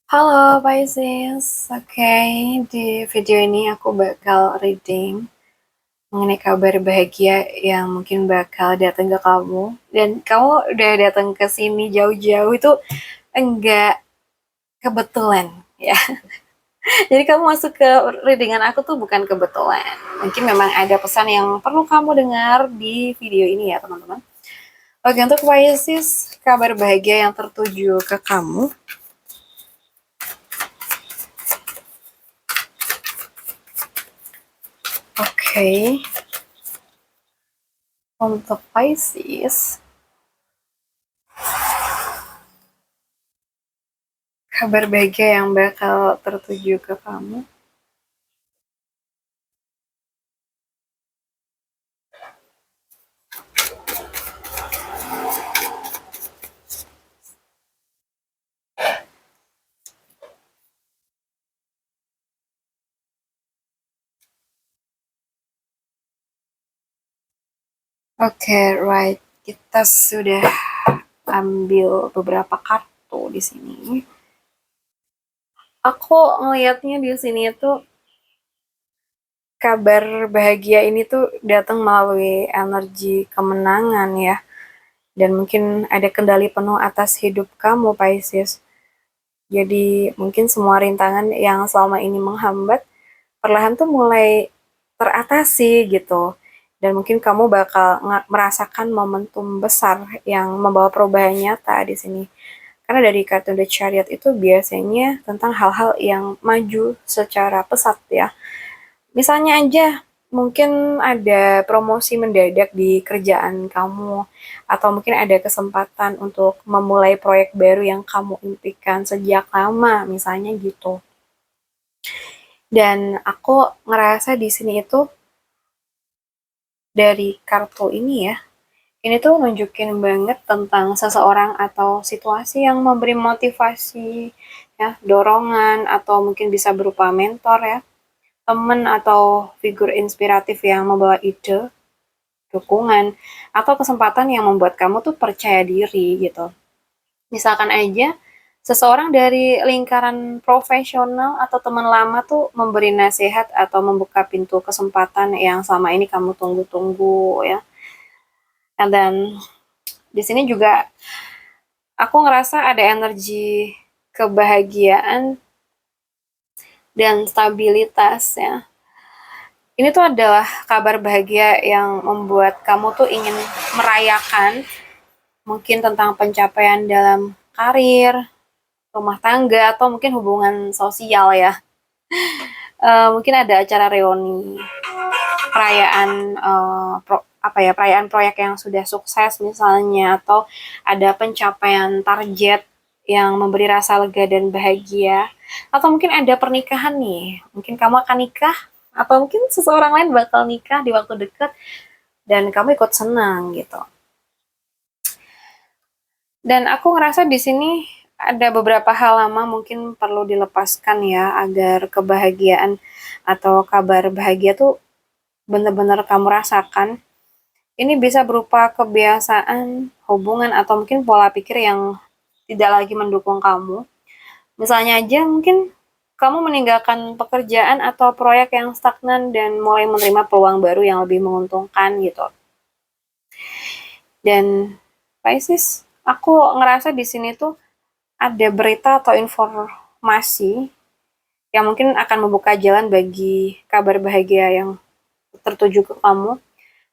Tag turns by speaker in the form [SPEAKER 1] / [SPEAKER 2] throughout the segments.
[SPEAKER 1] Halo Pisces, oke, di video ini aku bakal reading mengenai kabar bahagia yang mungkin bakal datang ke kamu. Dan kamu udah datang ke sini jauh-jauh itu enggak kebetulan ya. Jadi kamu masuk ke readingan aku tuh bukan kebetulan. Mungkin memang ada pesan yang perlu kamu dengar di video ini ya teman-teman. Oke, untuk Pisces, kabar bahagia yang tertuju ke kamu. Oke. Untuk Pisces, kabar bahagia yang bakal tertuju ke kamu. Oke, right. Kita sudah ambil beberapa kartu di sini. Aku ngelihatnya di sini itu kabar bahagia ini tuh datang melalui energi kemenangan ya. Dan mungkin ada kendali penuh atas hidup kamu, Pisces. Jadi mungkin semua rintangan yang selama ini menghambat perlahan tuh mulai teratasi gitu. Dan mungkin kamu bakal merasakan momentum besar yang membawa perubahan nyata di sini. Karena dari kartu The Chariot itu biasanya tentang hal-hal yang maju secara pesat ya. Misalnya aja mungkin ada promosi mendadak di kerjaan kamu, atau mungkin ada kesempatan untuk memulai proyek baru yang kamu impikan sejak lama, misalnya gitu. Dan aku ngerasa di sini itu dari kartu ini ya, ini tuh nunjukin banget tentang seseorang atau situasi yang memberi motivasi, ya, dorongan, atau mungkin bisa berupa mentor ya, teman atau figur inspiratif yang membawa ide, dukungan, atau kesempatan yang membuat kamu tuh percaya diri gitu. Misalkan aja seseorang dari lingkaran profesional atau teman lama tuh memberi nasihat atau membuka pintu kesempatan yang selama ini kamu tunggu-tunggu ya. Dan di sini juga aku ngerasa ada energi kebahagiaan dan stabilitas ya. Ini tuh adalah kabar bahagia yang membuat kamu tuh ingin merayakan mungkin tentang pencapaian dalam karir, rumah tangga, atau mungkin hubungan sosial ya. Mungkin ada acara reuni, perayaan perayaan proyek yang sudah sukses misalnya, atau ada pencapaian target yang memberi rasa lega dan bahagia, atau mungkin ada pernikahan nih, mungkin kamu akan nikah, atau mungkin seseorang lain bakal nikah di waktu dekat dan kamu ikut senang gitu. Dan aku ngerasa di sini ada beberapa hal lama mungkin perlu dilepaskan ya, agar kebahagiaan atau kabar bahagia tuh benar-benar kamu rasakan. Ini bisa berupa kebiasaan, hubungan, atau mungkin pola pikir yang tidak lagi mendukung kamu. Misalnya aja mungkin kamu meninggalkan pekerjaan atau proyek yang stagnan dan mulai menerima peluang baru yang lebih menguntungkan gitu. Dan Pisces, aku ngerasa di sini tuh ada berita atau informasi yang mungkin akan membuka jalan bagi kabar bahagia yang tertuju ke kamu.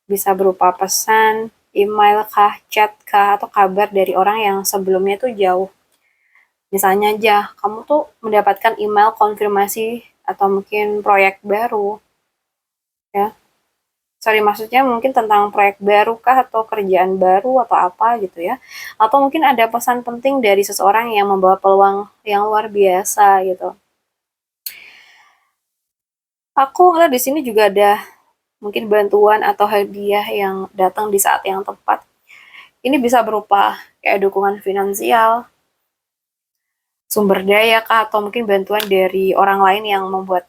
[SPEAKER 1] Bisa berupa pesan, email kah, chat kah, atau kabar dari orang yang sebelumnya tuh jauh. Misalnya aja, kamu tuh mendapatkan email konfirmasi atau mungkin proyek baru, ya. Sorry, maksudnya mungkin tentang proyek baru kah, atau kerjaan baru, atau apa gitu ya. Atau mungkin ada pesan penting dari seseorang yang membawa peluang yang luar biasa gitu. Aku ngeliat di sini juga ada mungkin bantuan atau hadiah yang datang di saat yang tepat. Ini bisa berupa kayak dukungan finansial, sumber daya kah, atau mungkin bantuan dari orang lain yang membuat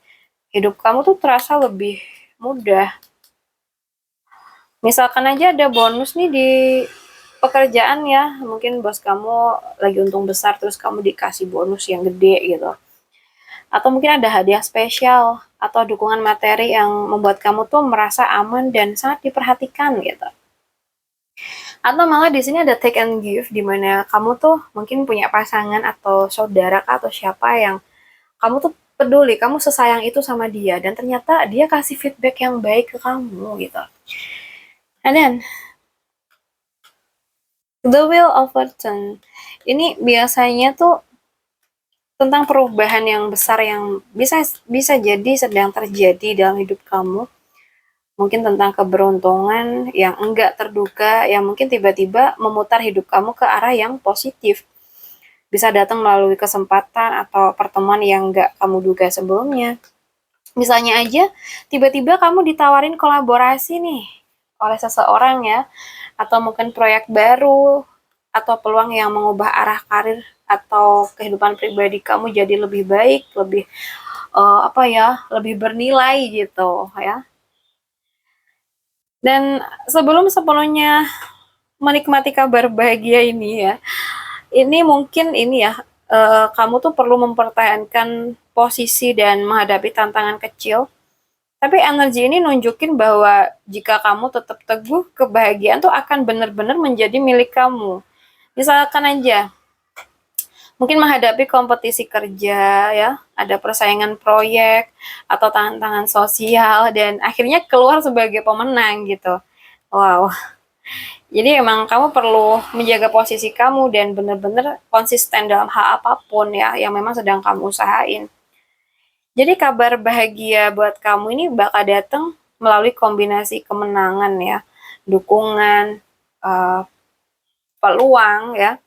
[SPEAKER 1] hidup kamu tuh terasa lebih mudah. Misalkan aja ada bonus nih di pekerjaan ya, mungkin bos kamu lagi untung besar terus kamu dikasih bonus yang gede gitu. Atau mungkin ada hadiah spesial atau dukungan materi yang membuat kamu tuh merasa aman dan sangat diperhatikan gitu. Atau malah di sini ada take and give di mana kamu tuh mungkin punya pasangan atau saudara atau siapa yang kamu tuh peduli, kamu sesayang itu sama dia dan ternyata dia kasih feedback yang baik ke kamu gitu. And then the Wheel of Fortune ini biasanya tuh tentang perubahan yang besar yang bisa bisa jadi sedang terjadi dalam hidup kamu. Mungkin tentang keberuntungan yang enggak terduga, yang mungkin tiba-tiba memutar hidup kamu ke arah yang positif. Bisa datang melalui kesempatan atau pertemuan yang enggak kamu duga sebelumnya. Misalnya aja, tiba-tiba kamu ditawarin kolaborasi nih oleh seseorang ya, atau mungkin proyek baru, atau peluang yang mengubah arah karir atau kehidupan pribadi kamu jadi lebih baik, lebih lebih bernilai gitu ya. Dan sebelum sepenuhnya menikmati kabar bahagia ini ya, ini mungkin ini ya, kamu tuh perlu mempertahankan posisi dan menghadapi tantangan kecil. Tapi energi ini nunjukin bahwa jika kamu tetap teguh, kebahagiaan tuh akan benar-benar menjadi milik kamu. Misalkan aja, mungkin menghadapi kompetisi kerja ya, ada persaingan proyek atau tantangan sosial dan akhirnya keluar sebagai pemenang gitu. Wow. Jadi emang kamu perlu menjaga posisi kamu dan benar-benar konsisten dalam hal apapun ya yang memang sedang kamu usahain. Jadi kabar bahagia buat kamu ini bakal datang melalui kombinasi kemenangan ya, dukungan, peluang ya,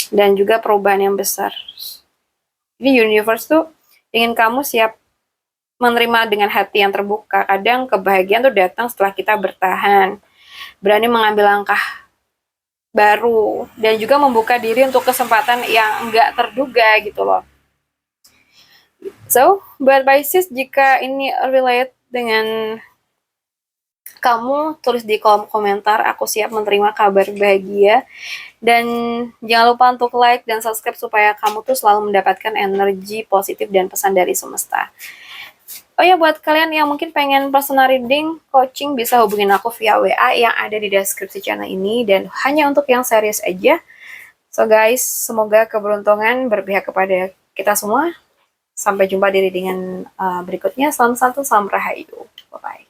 [SPEAKER 1] dan juga perubahan yang besar. Jadi universe tuh ingin kamu siap menerima dengan hati yang terbuka. Kadang kebahagiaan tuh datang setelah kita bertahan, berani mengambil langkah baru, dan juga membuka diri untuk kesempatan yang enggak terduga gitu loh. So, buat Pisces, jika ini relate dengan kamu, tulis di kolom komentar, aku siap menerima kabar bahagia. Dan jangan lupa untuk like dan subscribe supaya kamu tuh selalu mendapatkan energi positif dan pesan dari semesta. Oh ya, buat kalian yang mungkin pengen personal reading, coaching, bisa hubungin aku via WA yang ada di deskripsi channel ini. Dan hanya untuk yang serius aja. So guys, semoga keberuntungan berpihak kepada kita semua. Sampai jumpa di readingan berikutnya. Salam satu, salam rahayu. Bye-bye.